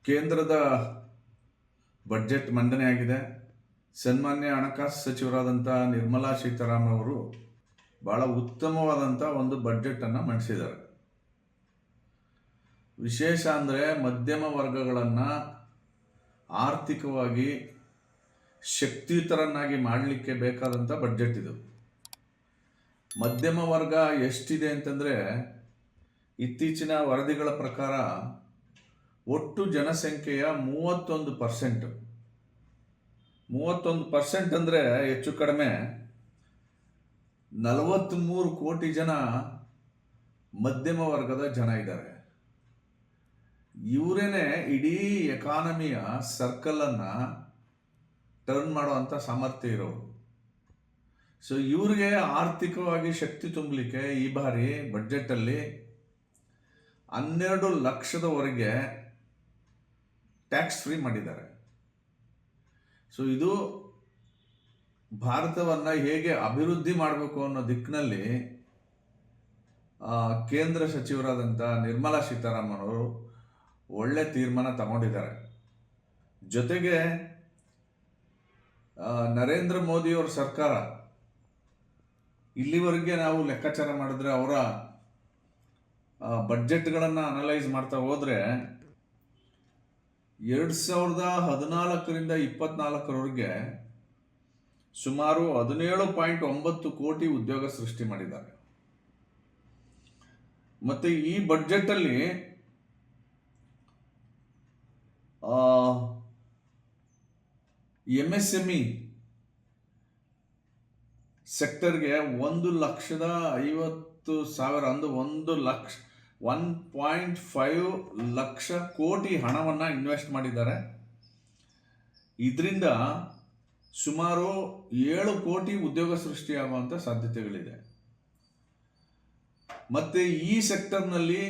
ಕೇಂದ್ರದ ಬಡ್ಜೆಟ್ ಮಂಡನೆಯಾಗಿದೆ. ಸನ್ಮಾನ್ಯ ಹಣಕಾಸು ಸಚಿವರಾದಂಥ ನಿರ್ಮಲಾ ಸೀತಾರಾಮನ್ ಅವರು ಭಾಳ ಉತ್ತಮವಾದಂಥ ಒಂದು ಬಡ್ಜೆಟನ್ನು ಮಂಡಿಸಿದ್ದಾರೆ. ವಿಶೇಷ ಅಂದರೆ ಮಧ್ಯಮ ವರ್ಗಗಳನ್ನು ಆರ್ಥಿಕವಾಗಿ ಶಕ್ತಿಯುತರನ್ನಾಗಿ ಮಾಡಲಿಕ್ಕೆ ಬೇಕಾದಂಥ ಬಡ್ಜೆಟ್ ಇದು. ಮಧ್ಯಮ ವರ್ಗ ಎಷ್ಟಿದೆ ಅಂತಂದರೆ, ಇತ್ತೀಚಿನ ವರದಿಗಳ ಪ್ರಕಾರ ಒಟ್ಟು ಜನಸಂಖ್ಯೆಯ 31% ಅಂದರೆ ಹೆಚ್ಚು ಕಡಿಮೆ 43 ಕೋಟಿ ಜನ ಮಧ್ಯಮ ವರ್ಗದ ಜನ ಇದ್ದಾರೆ. ಇವರೇನೆ ಇಡೀ ಎಕಾನಮಿಯ ಸರ್ಕಲನ್ನು ಟರ್ನ್ ಮಾಡುವಂಥ ಸಾಮರ್ಥ್ಯ ಇರೋರು. ಸೊ ಇವ್ರಿಗೆ ಆರ್ಥಿಕವಾಗಿ ಶಕ್ತಿ ತುಂಬಲಿಕ್ಕೆ ಈ ಬಾರಿ ಬಡ್ಜೆಟಲ್ಲಿ 12 ಲಕ್ಷದವರೆಗೆ ಟ್ಯಾಕ್ಸ್ ಫ್ರೀ ಮಾಡಿದ್ದಾರೆ. ಸೊ ಇದು ಭಾರತವನ್ನು ಹೇಗೆ ಅಭಿವೃದ್ಧಿ ಮಾಡಬೇಕು ಅನ್ನೋ ದಿಕ್ಕಿನಲ್ಲಿ ಕೇಂದ್ರ ಸಚಿವರಾದಂಥ ನಿರ್ಮಲಾ ಸೀತಾರಾಮನ್ ಅವರು ಒಳ್ಳೆ ತೀರ್ಮಾನ ತಗೊಂಡಿದ್ದಾರೆ. ಜೊತೆಗೆ ನರೇಂದ್ರ ಮೋದಿಯವರ ಸರ್ಕಾರ ಇಲ್ಲಿವರೆಗೆ ನಾವು ಲೆಕ್ಕಾಚಾರ ಮಾಡಿದ್ರೆ, ಅವರ ಬಡ್ಜೆಟ್ಗಳನ್ನು ಅನಲೈಸ್ ಮಾಡ್ತಾ ಹೋದರೆ 2014ರಿಂದ 2024ರವರೆಗೆ ಸುಮಾರು 17.9 ಕೋಟಿ ಉದ್ಯೋಗ ಸೃಷ್ಟಿ ಮಾಡಿದ್ದಾರೆ. ಮತ್ತು ಈ ಬಡ್ಜೆಟಲ್ಲಿ MSME ಸೆಕ್ಟರ್ಗೆ 1,50,000 ಅಂದು 1.5 ಲಕ್ಷ ಕೋಟಿ ಹಣವನ್ನು ಇನ್ವೆಸ್ಟ್ ಮಾಡಿದ್ದಾರೆ. ಇದರಿಂದ ಸುಮಾರು 7 ಕೋಟಿ ಉದ್ಯೋಗ ಸೃಷ್ಟಿಯಾಗುವಂಥ ಸಾಧ್ಯತೆಗಳಿದೆ. ಮತ್ತು ಈ ಸೆಕ್ಟರ್ನಲ್ಲಿ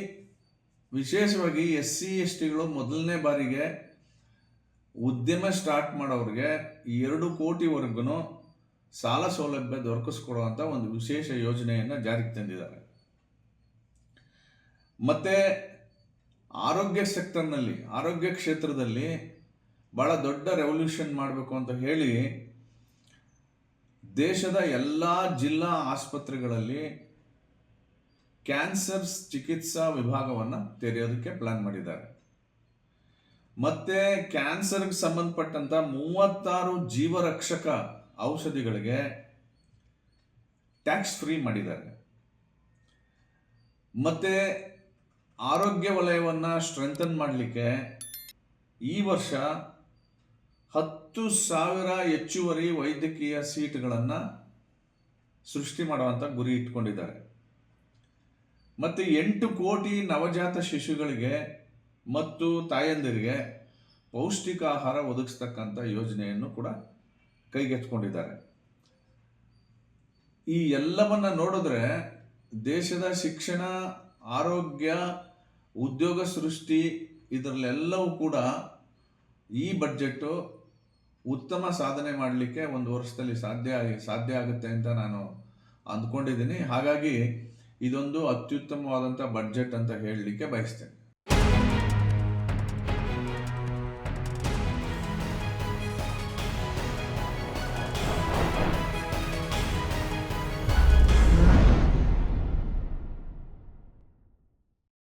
ವಿಶೇಷವಾಗಿ SC/STಗಳು ಮೊದಲನೇ ಬಾರಿಗೆ ಉದ್ಯಮ ಸ್ಟಾರ್ಟ್ ಮಾಡೋರಿಗೆ 2 ಕೋಟಿವರೆಗೂ ಸಾಲ ಸೌಲಭ್ಯ ದೊರಕಿಸ್ಕೊಡುವಂಥ ಒಂದು ವಿಶೇಷ ಯೋಜನೆಯನ್ನು ಜಾರಿಗೆ ತಂದಿದ್ದಾರೆ. ಮತ್ತು ಆರೋಗ್ಯ ಕ್ಷೇತ್ರದಲ್ಲಿ ಭಾಳ ದೊಡ್ಡ ರೆವಲ್ಯೂಷನ್ ಮಾಡಬೇಕು ಅಂತ ಹೇಳಿ ದೇಶದ ಎಲ್ಲ ಜಿಲ್ಲಾ ಆಸ್ಪತ್ರೆಗಳಲ್ಲಿ ಕ್ಯಾನ್ಸರ್ ಚಿಕಿತ್ಸಾ ವಿಭಾಗವನ್ನು ತೆರೆಯೋದಕ್ಕೆ ಪ್ಲಾನ್ ಮಾಡಿದ್ದಾರೆ. ಮತ್ತು ಕ್ಯಾನ್ಸರ್ಗೆ ಸಂಬಂಧಪಟ್ಟಂಥ 36 ಜೀವರಕ್ಷಕ ಔಷಧಿಗಳಿಗೆ ಟ್ಯಾಕ್ಸ್ ಫ್ರೀ ಮಾಡಿದ್ದಾರೆ. ಮತ್ತು ಆರೋಗ್ಯ ವಲಯವನ್ನು ಸ್ಟ್ರೆಂಥನ್ ಮಾಡಲಿಕ್ಕೆ ಈ ವರ್ಷ 10,000 ಹೆಚ್ಚುವರಿ ವೈದ್ಯಕೀಯ ಸೀಟ್ಗಳನ್ನು ಸೃಷ್ಟಿ ಮಾಡುವಂಥ ಗುರಿ ಇಟ್ಕೊಂಡಿದ್ದಾರೆ. ಮತ್ತು 8 ಕೋಟಿ ನವಜಾತ ಶಿಶುಗಳಿಗೆ ಮತ್ತು ತಾಯಂದಿರಿಗೆ ಪೌಷ್ಟಿಕ ಆಹಾರ ಒದಗಿಸ್ತಕ್ಕಂಥ ಯೋಜನೆಯನ್ನು ಕೂಡ ಕೈಗೆತ್ತಿಕೊಂಡಿದ್ದಾರೆ. ಈ ಎಲ್ಲವನ್ನ ನೋಡಿದ್ರೆ ದೇಶದ ಶಿಕ್ಷಣ, ಆರೋಗ್ಯ, ಉದ್ಯೋಗ ಸೃಷ್ಟಿ ಇದರಲ್ಲೆಲ್ಲವೂ ಕೂಡ ಈ ಬಡ್ಜೆಟ್ಟು ಉತ್ತಮ ಸಾಧನೆ ಮಾಡಲಿಕ್ಕೆ ಒಂದು ವರ್ಷದಲ್ಲಿ ಸಾಧ್ಯ ಆಗುತ್ತೆ ಅಂತ ನಾನು ಅಂದ್ಕೊಂಡಿದ್ದೀನಿ. ಹಾಗಾಗಿ ಇದೊಂದು ಅತ್ಯುತ್ತಮವಾದಂಥ ಬಡ್ಜೆಟ್ ಅಂತ ಹೇಳಲಿಕ್ಕೆ ಬಯಸ್ತೇನೆ.